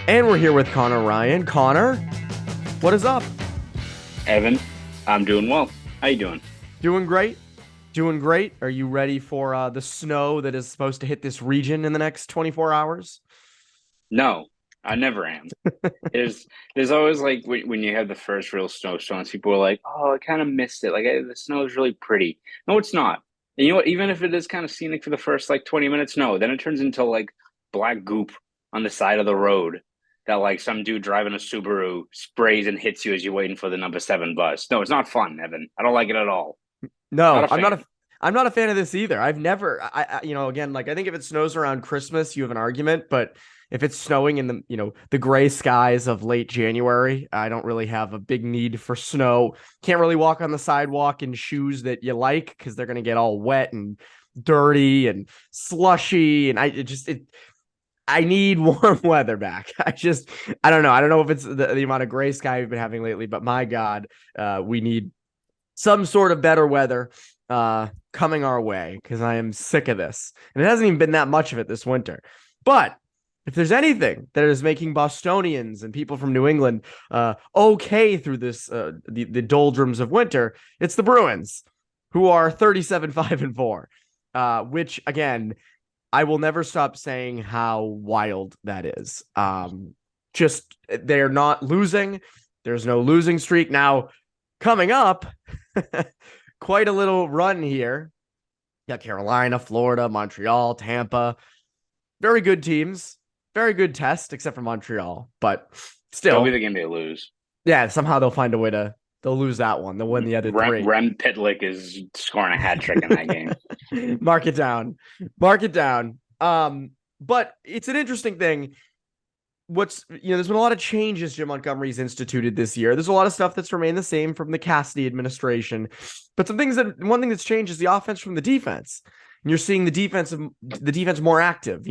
And we're here with Connor Ryan. Connor, what is up? Evan, I'm doing well. How you doing? Doing great. Doing great. Are you ready for the snow that is supposed to hit this region in the next 24 hours? No, I never am. There's there's always like when you have the first real snowstorms, people are like, "Oh, I kind of missed it. The snow is really pretty." No, it's not. And you know what? Even if it is kind of scenic for the first like 20 minutes, no, then it turns into like black goop on the side of the road that like some dude driving a Subaru sprays and hits you as you're waiting for the number 7 bus. No, it's not fun, Evan. I don't like it at all. Not No, a fan. I'm not a fan of this either. I've never again, like I think if it snows around Christmas, you have an argument, but if it's snowing in the gray skies of late January, I don't really have a big need for snow. Can't really walk on the sidewalk in shoes that you like because they're going to get all wet and dirty and slushy and I need warm weather back. I don't know. I don't know if it's the amount of gray sky we've been having lately, but my God, we need some sort of better weather coming our way because I am sick of this. And it hasn't even been that much of it this winter. But if there's anything that is making Bostonians and people from New England okay through this the doldrums of winter, it's the Bruins, who are 37-5-4, which again, I will never stop saying how wild that is. Just they're not losing. There's no losing streak now. Coming up, quite a little run here. Yeah, Carolina, Florida, Montreal, Tampa. Very good teams. Very good test, except for Montreal. But Don't be still, the game they lose. yeah, somehow they'll find a way to they'll lose that one. They'll win the other three. Rem Pitlick is scoring a hat trick in that game. Mark it down. Mark it down. But it's an interesting thing. There's been a lot of changes Jim Montgomery's instituted this year. There's a lot of stuff that's remained the same from the Cassidy administration, but one thing that's changed is the offense from the defense. And you're seeing the defense more active,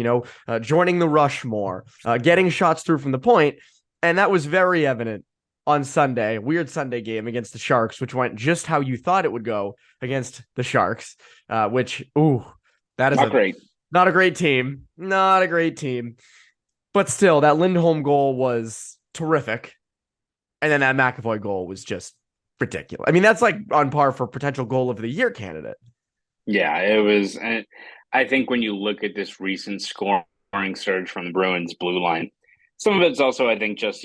joining the rush more, getting shots through from the point. And that was very evident on Sunday, weird Sunday game against the Sharks, which went just how you thought it would go against the Sharks, that is Not great. not a great team. Not a great team. But still, that Lindholm goal was terrific. And then that McAvoy goal was just ridiculous. I mean, that's like on par for potential goal of the year candidate. Yeah, it was. And I think when you look at this recent scoring surge from the Bruins blue line, some of it's also, I think, just,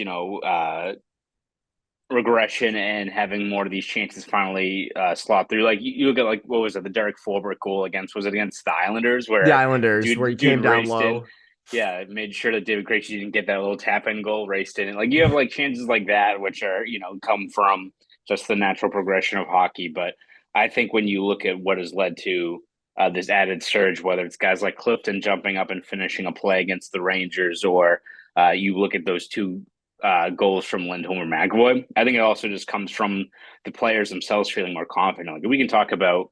regression and having more of these chances finally slot through. Like you look at like what was it, the Derek Forbort goal was it against the Islanders The where Islanders, where he dude came down raced in, low. yeah, made sure that David Krejci didn't get that little tap in goal, raced in, and like you have like chances like that which are come from just the natural progression of hockey. But I think when you look at what has led to this added surge, whether it's guys like Clifton jumping up and finishing a play against the Rangers, or you look at those two goals from Lindholm or McAvoy. I think it also just comes from the players themselves feeling more confident. Like we can talk about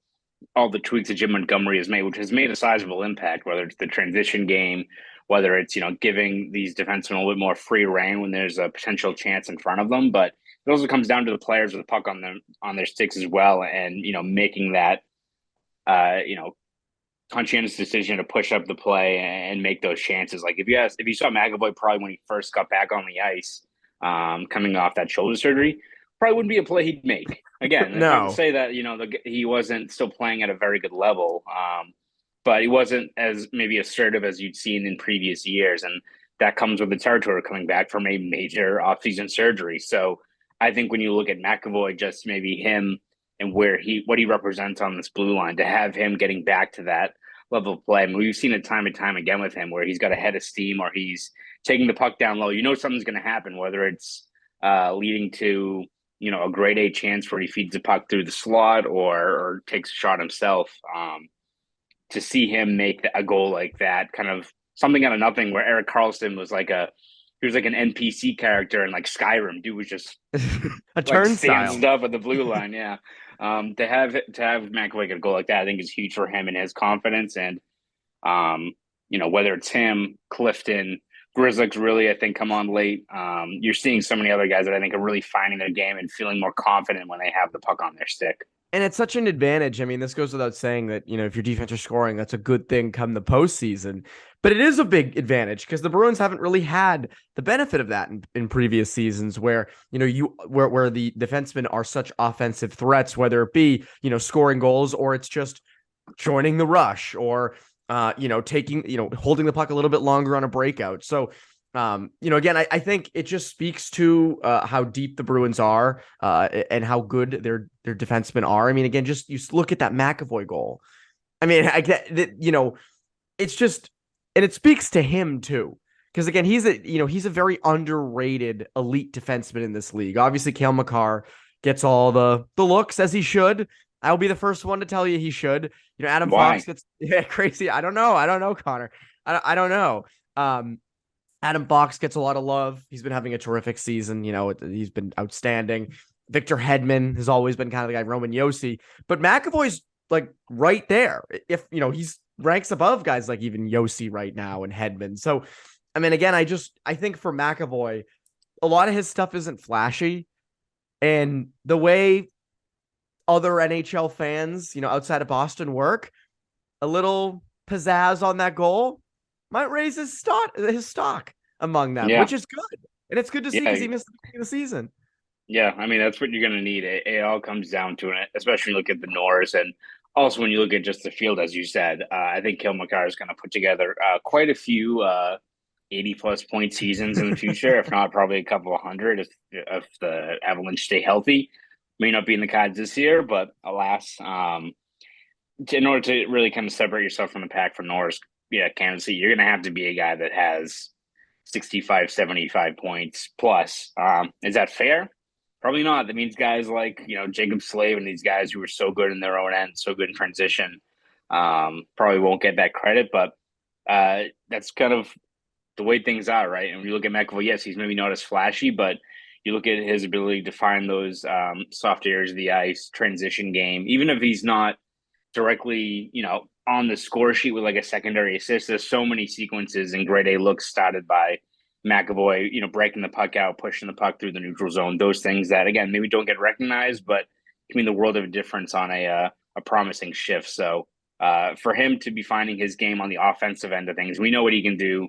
all the tweaks that Jim Montgomery has made, which has made a sizable impact, whether it's the transition game, whether it's, giving these defensemen a little bit more free reign when there's a potential chance in front of them. But it also comes down to the players with the puck on their sticks as well, and making that uh, you know, conscientious decision to push up the play and make those chances. Like if you saw McAvoy probably when he first got back on the ice, coming off that shoulder surgery, probably wouldn't be a play he'd make. Again, that's not to No. say that he wasn't still playing at a very good level, but he wasn't as maybe assertive as you'd seen in previous years, and that comes with the territory coming back from a major offseason surgery. So I think when you look at McAvoy, just maybe him and what he represents on this blue line, to have him getting back to that level of play. I mean, we've seen it time and time again with him where he's got a head of steam or he's taking the puck down low. Something's going to happen, whether it's leading to a grade A chance where he feeds the puck through the slot or takes a shot himself. To see him make a goal like that, kind of something out of nothing, where Eric Carlson was like he was like an NPC character in like Skyrim. Dude was just A like stands turnstile. up at the blue line. Yeah. To have McAvoy get a goal like that, I think is huge for him and his confidence. And whether it's him, Clifton, Grizzlick's really, I think, come on late. You're seeing so many other guys that I think are really finding their game and feeling more confident when they have the puck on their stick. And it's such an advantage. I mean, this goes without saying that, if your defense are scoring, that's a good thing come the postseason. But it is a big advantage because the Bruins haven't really had the benefit of that in previous seasons where, where the defensemen are such offensive threats, whether it be, scoring goals or it's just joining the rush or, taking, holding the puck a little bit longer on a breakout. So, again, I think it just speaks to how deep the Bruins are and how good their defensemen are. I mean, again, just you look at that McAvoy goal. I mean, I get it's just, and it speaks to him too, because again, he's a very underrated elite defenseman in this league. Obviously, Cale Makar gets all the looks as he should. I'll be the first one to tell you he should. Adam Why? Fox gets crazy. I don't know, Connor. I don't know. Adam Fox gets a lot of love. He's been having a terrific season. He's been outstanding. Victor Hedman has always been kind of the guy, Roman Yossi. But McAvoy's like right there. If, he's ranks above guys like even Yossi right now and Hedman. So, I mean, again, I think for McAvoy, a lot of his stuff isn't flashy. And the way other NHL fans, outside of Boston work, a little pizzazz on that goal might raise his stock among them, Yeah. which is good. And it's good to see Yeah. because he missed the beginning of the season. Yeah. I mean, that's what you're going to need. It all comes down to it, especially when you look at the Norris. And also when you look at just the field, as you said, I think Kale McCarr is going to put together quite a few 80-plus point seasons in the future, if not probably a couple of hundred if the Avalanche stay healthy. May not be in the cards this year, but alas, in order to really kind of separate yourself from the pack for Norris, Kansas City, you're going to have to be a guy that has 65, 75 points plus. Is that fair? Probably not. That means guys like, Jacob Slave and these guys who are so good in their own end, so good in transition, probably won't get that credit. But that's kind of the way things are, right? And when you look at McAvoy, yes, he's maybe not as flashy, but you look at his ability to find those soft areas of the ice, transition game, even if he's not directly, on the score sheet with like a secondary assist. There's so many sequences and grade A looks started by McAvoy, breaking the puck out, pushing the puck through the neutral zone. Those things that again maybe don't get recognized, but can mean the world of a difference on a promising shift. So for him to be finding his game on the offensive end of things, we know what he can do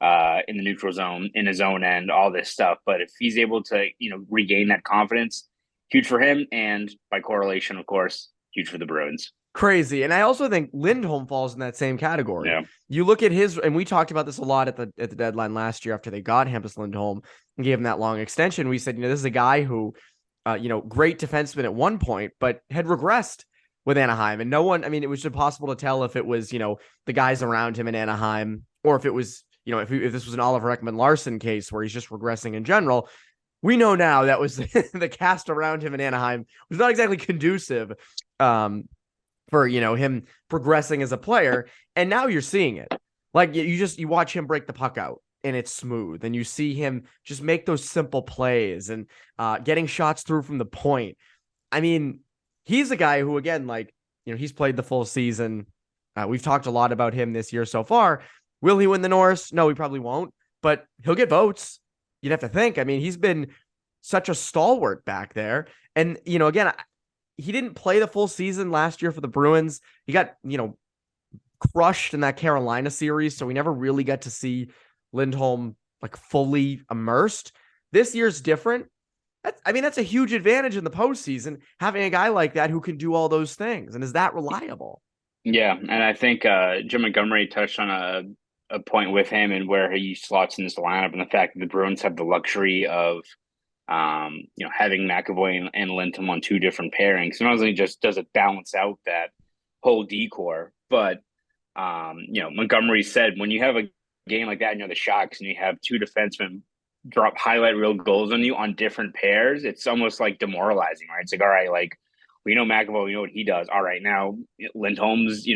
in the neutral zone, in his own end, all this stuff. But if he's able to, regain that confidence, huge for him, and by correlation, of course, huge for the Bruins. Crazy. And I also think Lindholm falls in that same category. Yeah. You look at his, and we talked about this a lot at the deadline last year after they got Hampus Lindholm and gave him that long extension. We said, this is a guy who, great defenseman at one point, but had regressed with Anaheim. And no one, I mean, it was impossible to tell if it was, the guys around him in Anaheim or if it was, if this was an Oliver Ekman-Larsson case where he's just regressing in general. We know now that was the cast around him in Anaheim was not exactly conducive for him progressing as a player. And now you're seeing it. Like you watch him break the puck out and it's smooth, and you see him just make those simple plays and getting shots through from the point. I mean, he's a guy who, again, he's played the full season. We've talked a lot about him this year so far. Will he win the Norris? No, he probably won't, but he'll get votes. You'd have to think. I mean, he's been such a stalwart back there. And, again, he didn't play the full season last year for the Bruins. He got, crushed in that Carolina series. So we never really got to see Lindholm fully immersed. This year's different. That's a huge advantage in the postseason, having a guy like that who can do all those things and is that reliable. Yeah. And I think Jim Montgomery touched on a point with him and where he slots in this lineup and the fact that the Bruins have the luxury of having McAvoy and Lindholm on two different pairings. Not only just does it balance out that whole decor, but Montgomery said when you have a game like that, the Sharks, and you have two defensemen drop highlight reel goals on you on different pairs, it's almost like demoralizing, right? It's like, all right, we know McAvoy, we know what he does. All right, now Lindholm's,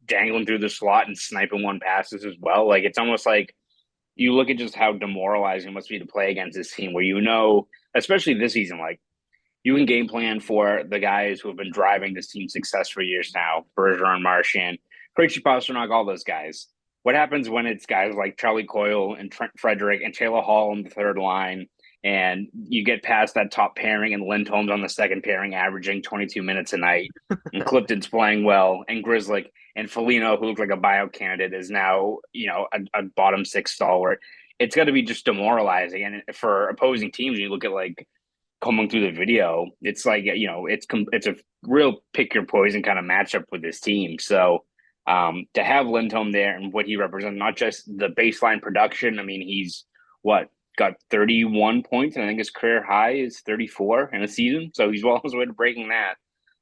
dangling through the slot and sniping one passes as well. It's almost like you look at just how demoralizing it must be to play against this team where, especially this season, you can game plan for the guys who have been driving this team's success for years now, Bergeron, Marchand, Krejci, Pastrnak, all those guys. What happens when it's guys like Charlie Coyle and Trent Frederick and Taylor Hall on the third line and you get past that top pairing, and Lindholm's on the second pairing, averaging 22 minutes a night, and Clifton's playing well, and Grizzly and Foligno, who looked like a bio candidate, is now a bottom six stalwart. It's got to be just demoralizing, and for opposing teams, you look at like coming through the video, it's like it's a real pick your poison kind of matchup with this team. So to have Lindholm there and what he represents, not just the baseline production. I mean, he's what got 31 points, and I think his career high is 34 in a season. So he's well on his way to breaking that.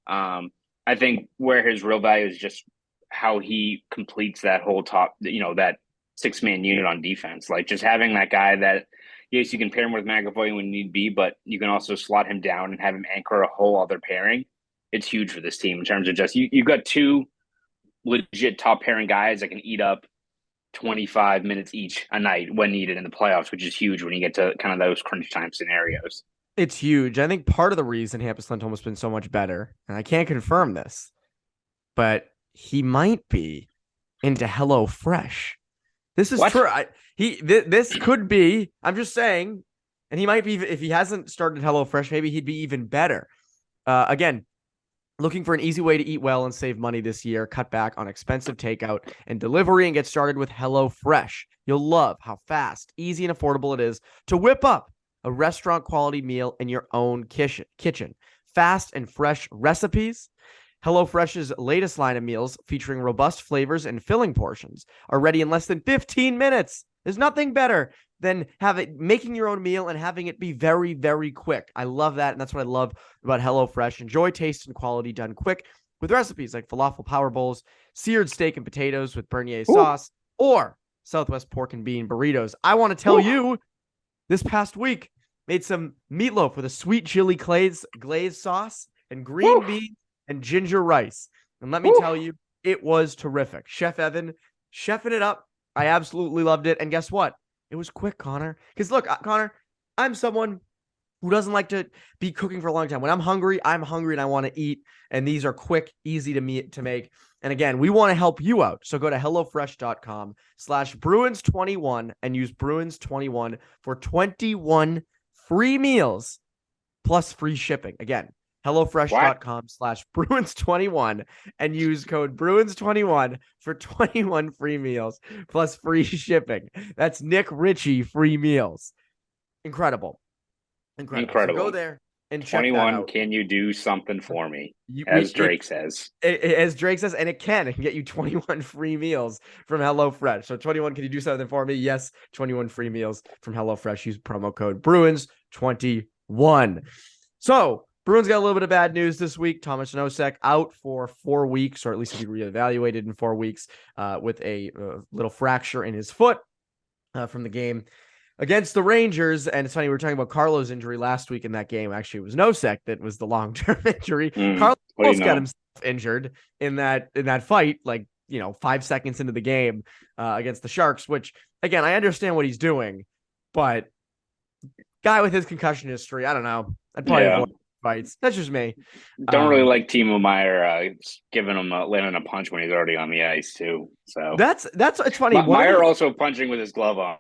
I think where his real value is just how he completes that whole top, that 6-man unit on defense. Like just having that guy that, yes, you can pair him with McAvoy when need be, but you can also slot him down and have him anchor a whole other pairing. It's huge for this team in terms of just you've got two legit top pairing guys that can eat up 25 minutes each a night when needed in the playoffs, which is huge when you get to kind of those crunch time scenarios. It's huge. I think part of the reason Hampus Lindholm has been so much better, and I can't confirm this, but he might be into HelloFresh. This is true. This could be, I'm just saying, and he might be, if he hasn't started HelloFresh, maybe he'd be even better. Again, looking for an easy way to eat well and save money this year, cut back on expensive takeout and delivery and get started with HelloFresh. You'll love how fast, easy, and affordable it is to whip up a restaurant quality meal in your own kitchen. Fast and fresh recipes. HelloFresh's latest line of meals featuring robust flavors and filling portions are ready in less than 15 minutes. There's nothing better than making your own meal and having it be very, very quick. I love that, and that's what I love about HelloFresh. Enjoy taste and quality done quick with recipes like falafel power bowls, seared steak and potatoes with Bearnaise sauce, or Southwest pork and bean burritos. I want to tell you, this past week, made some meatloaf with a sweet chili glaze sauce and green beans and ginger rice. And let me tell you, it was terrific. Chef Evan chefing it up. I absolutely loved it. And guess what? It was quick, Connor. Because look, Connor, I'm someone who doesn't like to be cooking for a long time. When I'm hungry and I want to eat. And these are quick, easy to make. And again, we want to help you out. So go to HelloFresh.com/Bruins21 and use Bruins21 for 21 free meals plus free shipping. Again, HelloFresh.com/Bruins21 and use code Bruins21 for 21 free meals plus free shipping. That's Nick Ritchie free meals. Incredible. So go there and check 21, that out. can you do something for me? As Drake says. As Drake says, and it can get you 21 free meals from HelloFresh. So 21, can you do something for me? Yes, 21 free meals from HelloFresh. Use promo code Bruins21. So Bruins got a little bit of bad news this week. Tomas Nosek out for 4 weeks, or at least he'll be reevaluated in 4 weeks with a little fracture in his foot from the game against the Rangers. And it's funny, we were talking about Carlo's injury last week in that game. Actually, it was Nosek that was the long-term injury. Carlo almost got himself injured in that fight, 5 seconds into the game against the Sharks, which, again, I understand what he's doing, but guy with his concussion history, I don't know. I'd probably avoid fights. That's just me. Don't really like Timo Meier giving him landing a punch when he's already on the ice too. So that's it's funny. Meier also punching with his glove on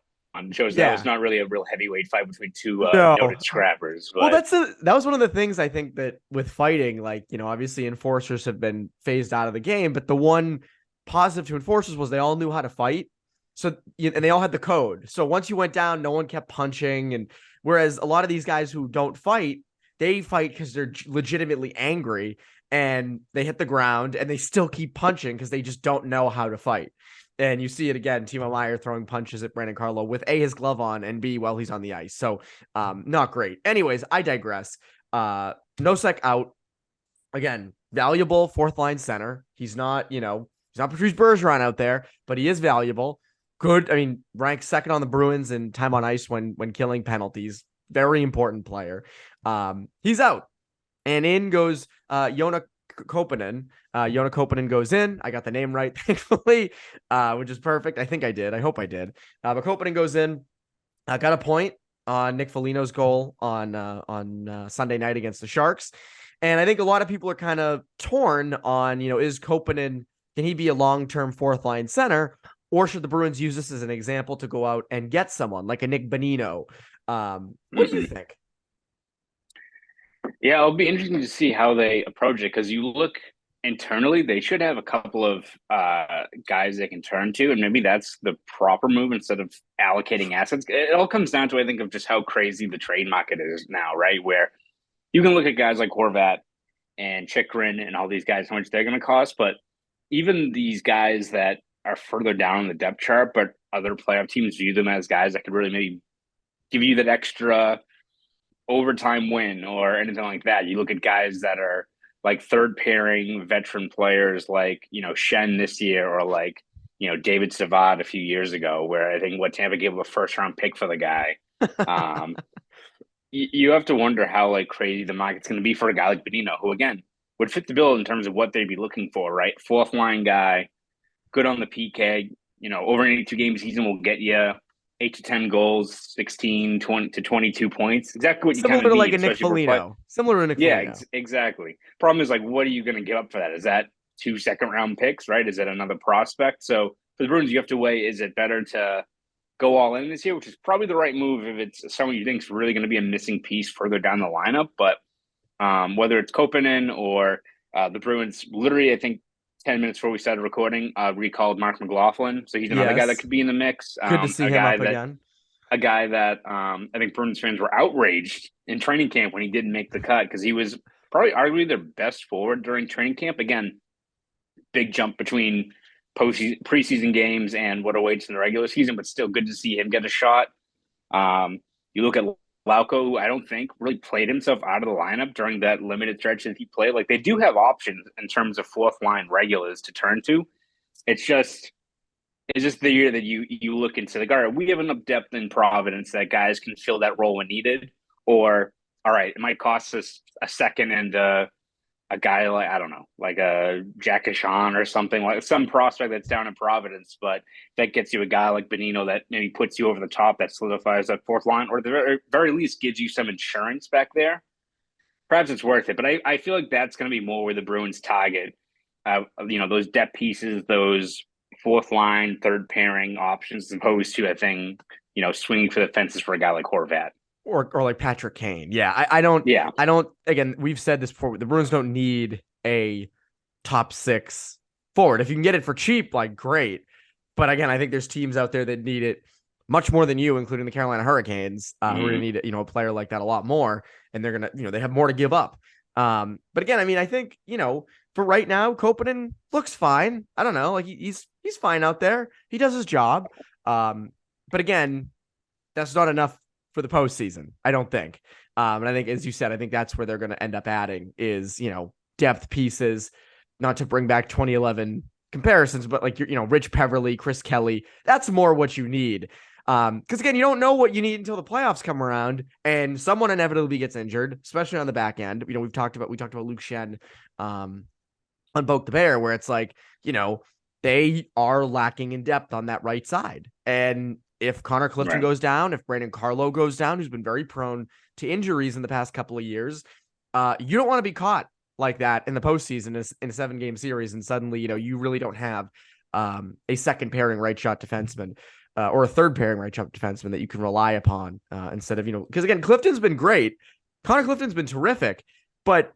shows that was not really a real heavyweight fight between two noted scrappers. But... Well, that was one of the things I think that with fighting, obviously enforcers have been phased out of the game, but the one positive to enforcers was they all knew how to fight. So and they all had the code. So once you went down, no one kept punching. And whereas a lot of these guys who don't fight, they fight because they're legitimately angry and they hit the ground and they still keep punching because they just don't know how to fight. And you see it again, Timo Meier throwing punches at Brandon Carlo with A, his glove on, and B, while he's on the ice. So not great. Anyways, I digress. Nosek out. Again, valuable fourth line center. He's not Patrice Bergeron out there, but he is valuable. Good. I mean, ranked second on the Bruins in time on ice when killing penalties. Very important player. He's out. And in goes Joona Koppanen. Joona Koppanen goes in. I got the name right, thankfully, which is perfect. I think I did. I hope I did. But Koppanen goes in. Got a point on Nick Foligno's goal on Sunday night against the Sharks. And I think a lot of people are kind of torn on, is Koppanen, can he be a long-term fourth line center? Or should the Bruins use this as an example to go out and get someone like a Nick Bonino What do you Hmm. think? Yeah, it'll be interesting to see how they approach it because you look internally, they should have a couple of guys they can turn to, and maybe that's the proper move instead of allocating assets. It all comes down to, I think, of just how crazy the trade market is now, right? Where you can look at guys like Horvat and Chikrin and all these guys, how much they're going to cost, but even these guys that are further down the depth chart, but other playoff teams view them as guys that could really maybe give you that extra overtime win or anything like that. You look at guys that are like third pairing veteran players like, Shen this year or like, David Savad a few years ago, where I think what Tampa gave a first round pick for the guy. Um, you have to wonder how like crazy the market's going to be for a guy like Bonino, who again would fit the bill in terms of what they'd be looking for, right? Fourth line guy, good on the PK. Over an 82 game season will get you 8 to 10 goals, 16 20 to 22 points. Exactly what you kind Similar of to like need, a Nick especially for play. Foligno. Similar to Nick Yeah, Foligno. exactly. Problem is like, what are you going to give up for that? Is that 2 second round picks, right? Is that another prospect? So for the Bruins, you have to weigh: is it better to go all in this year, which is probably the right move if it's someone you think is really going to be a missing piece further down the lineup. But whether it's Kopanen or the Bruins, literally, I think 10 minutes before we started recording, recalled Mark McLaughlin. So he's another guy that Yes. could be in the mix. Good to see him up again. A guy that I think Bruins fans were outraged in training camp when he didn't make the cut because he was probably arguably their best forward during training camp. Again, big jump between preseason games and what awaits in the regular season, but still good to see him get a shot. You look at Lauko, who I don't think really played himself out of the lineup during that limited stretch that he played. Like they do have options in terms of fourth line regulars to turn to. It's just the year that you look into like, all right, we have enough depth in Providence that guys can fill that role when needed, or all right, it might cost us a second and a guy like I don't know, like a Jack Ashan or something like some prospect that's down in Providence, but that gets you a guy like Bonino that maybe puts you over the top, that solidifies that fourth line, or at the very least gives you some insurance back there. Perhaps it's worth it, but I feel like that's going to be more where the Bruins target. Those depth pieces, those fourth line, third pairing options, as opposed to I think swinging for the fences for a guy like Horvat Or like Patrick Kane. Yeah, Yeah, I don't. Again, we've said this before. The Bruins don't need a top six forward. If you can get it for cheap, like great. But again, I think there's teams out there that need it much more than you, including the Carolina Hurricanes, who are going to need a player like that a lot more, and they're gonna they have more to give up. But again, I mean, I think for right now, Kopanen looks fine. I don't know, like he's fine out there. He does his job. But again, that's not enough for the postseason, I don't think. And I think, as you said, I think that's where they're going to end up adding is, depth pieces, not to bring back 2011 comparisons, but like, Rich Peverly, Chris Kelly, that's more what you need. Because again, you don't know what you need until the playoffs come around and someone inevitably gets injured, especially on the back end. We talked about Luke Shen on Boke the Bear, where it's like, they are lacking in depth on that right side. And if Connor Clifton right. goes down, if Brandon Carlo goes down, who's been very prone to injuries in the past couple of years, you don't want to be caught like that in the postseason in a 7-game series. And suddenly, you really don't have a second pairing right shot defenseman or a third pairing right shot defenseman that you can rely upon instead of, because again, Clifton's been great. Connor Clifton's been terrific, but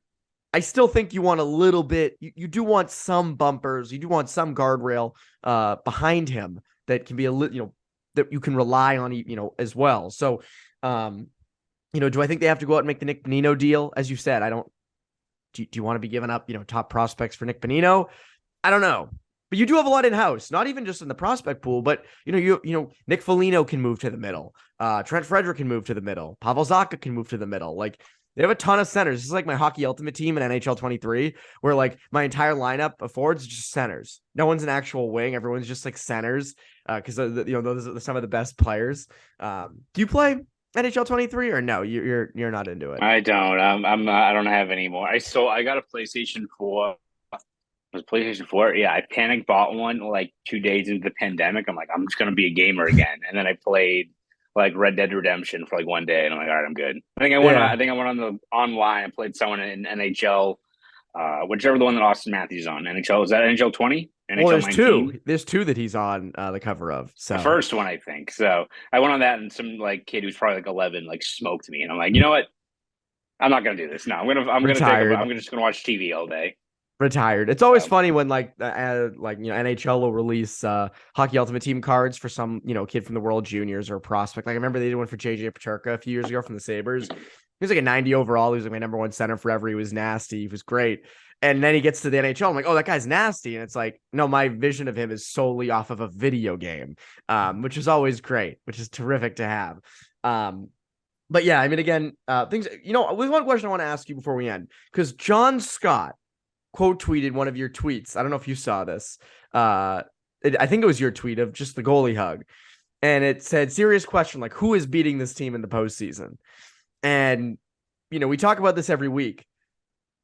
I still think you want a little bit, you do want some bumpers, you do want some guardrail behind him that can be a little, that you can rely on, as well. So, do I think they have to go out and make the Nick Bonino deal? As you said, do you want to be giving up, top prospects for Nick Bonino? I don't know. But you do have a lot in house, not even just in the prospect pool, but Nick Foligno can move to the middle. Trent Frederick can move to the middle. Pavel Zacha can move to the middle. Like they have a ton of centers. This is like my Hockey Ultimate team in NHL 23, where like my entire lineup of forwards is just centers. No one's an actual wing. Everyone's just like centers because those are some of the best players. Do you play NHL 23 or no? You're not into it. I don't. I don't have any more. I got a PlayStation 4. Was PlayStation 4? Yeah, I panic bought one like 2 days into the pandemic. I'm like, I'm just gonna be a gamer again. And then I played like Red Dead Redemption for like one day, and I'm like, all right, I'm good. Yeah. I think I went on the online. I played someone in NHL, whichever the one that Austin Matthews on. NHL, was that NHL 20? Well, NHL 19. there's two that he's on the cover of. The So first one, I think. So I went on that, and some like kid who's probably like 11 like smoked me, and I'm like, you know what? I'm not gonna do this. No, retired. I'm just gonna watch TV all day. Retired. It's always So funny when NHL will release Hockey Ultimate Team cards for some kid from the World Juniors or prospect. Like I remember they did one for JJ Paterka a few years ago from the Sabres. He was like a 90 overall. He was like my number one center forever. He was nasty. He was great. And then he gets to the NHL. I'm like, oh, that guy's nasty. And it's like, no, my vision of him is solely off of a video game, which is always great, which is terrific to have. But yeah, I mean, again, things. With one question I want to ask you before we end, because John Scott quote tweeted one of your tweets. I don't know if you saw this. I think it was your tweet of just the goalie hug. And it said, serious question, like who is beating this team in the postseason? And, we talk about this every week,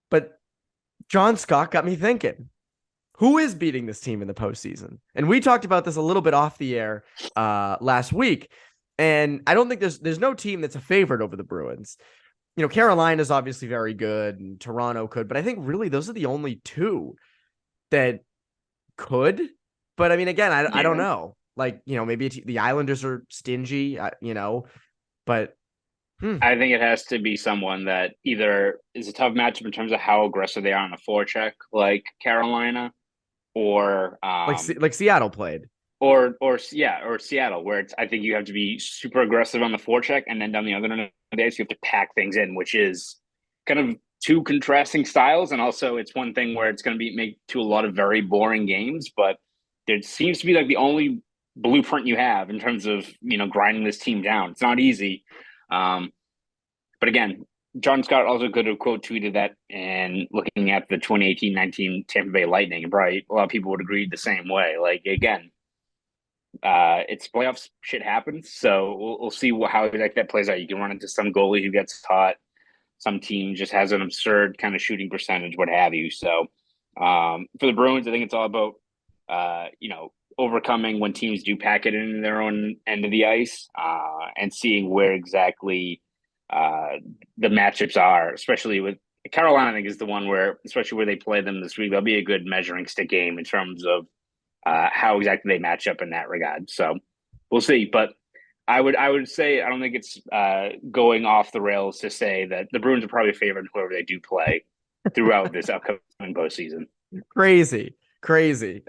but John Scott got me thinking, who is beating this team in the postseason? And we talked about this a little bit off the air last week. And I don't think there's no team that's a favorite over the Bruins. Carolina is obviously very good and Toronto could, but I think really those are the only two that could. But I mean, again, I don't know. Like, maybe the Islanders are stingy, but I think it has to be someone that either is a tough matchup in terms of how aggressive they are on the forecheck, like Carolina, or like Seattle played. Or Seattle, where I think you have to be super aggressive on the forecheck, and then down the other days you have to pack things in, which is kind of two contrasting styles, and also it's one thing where it's going to make to a lot of very boring games, but there seems to be like the only blueprint you have in terms of grinding this team down. It's not easy, but again, John Scott also could have quote tweeted that, and looking at the 2018-19 Tampa Bay Lightning, and probably a lot of people would agree the same way. Like again. It's playoffs, shit happens, so we'll see how that plays out. You can run into some goalie who gets hot, some team just has an absurd kind of shooting percentage, what have you. So for the Bruins, I think it's all about overcoming when teams do pack it in their own end of the ice, and seeing where exactly the matchups are, especially with Carolina. I think is the one where, especially where they play them this week, that'll be a good measuring stick game in terms of how exactly they match up in that regard. So we'll see. But I would say I don't think it's going off the rails to say that the Bruins are probably favored whoever they do play throughout this upcoming postseason. Crazy.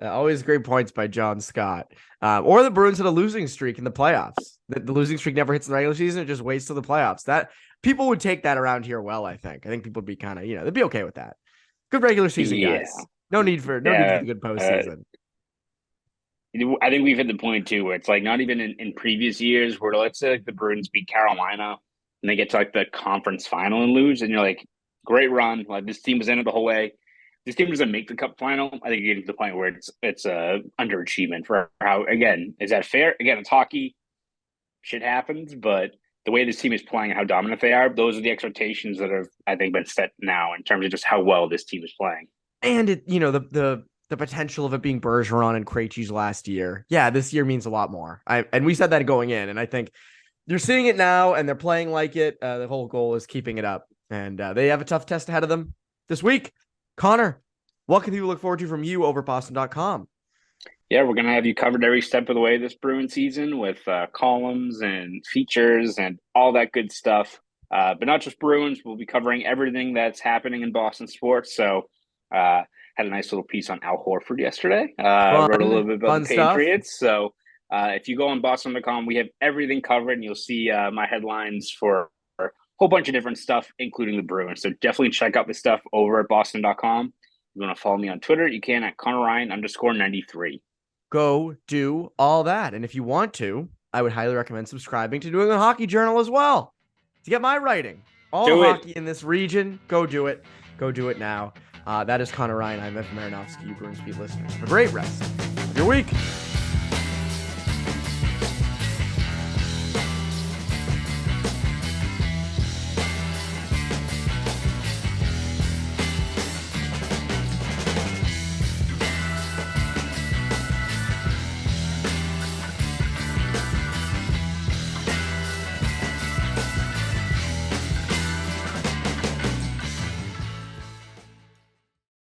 Always great points by John Scott. Or the Bruins had a losing streak in the playoffs. The losing streak never hits in the regular season. It just waits till the playoffs. That people would take that around here well, I think. I think people would be kind of, they'd be okay with that. Good regular season, guys. No need for the good postseason. I think we've hit the point too where it's like not even in previous years where let's say like the Bruins beat Carolina and they get to like the conference final and lose, and you're like, great run, like this team was in it the whole way. This team doesn't make the cup final. I think you're getting to the point where it's underachievement for how. Again, is that fair? Again, it's hockey, shit happens, but the way this team is playing and how dominant they are, those are the expectations that have I think been set now in terms of just how well this team is playing. And it, the potential of it being Bergeron and Krejci's last year. Yeah, this year means a lot more. And we said that going in, and I think you're seeing it now, and they're playing like it. The whole goal is keeping it up, and they have a tough test ahead of them this week. Conor, what can people look forward to from you over Boston.com? Yeah, we're going to have you covered every step of the way this Bruin season with columns and features and all that good stuff. But not just Bruins. We'll be covering everything that's happening in Boston sports. So had a nice little piece on Al Horford yesterday. Wrote a little bit about the Patriots. Stuff. So if you go on Boston.com, we have everything covered, and you'll see my headlines for a whole bunch of different stuff, including the Bruins. So definitely check out the stuff over at Boston.com. If you want to follow me on Twitter, you can at ConorRyan_93. Go do all that. And if you want to, I would highly recommend subscribing to New England Hockey Journal as well to get my writing. All the hockey in this region. Go do it. Go do it now. That is Conor Ryan. I'm Marinofsky, you Bruins Beat listeners. Have a great rest of your week.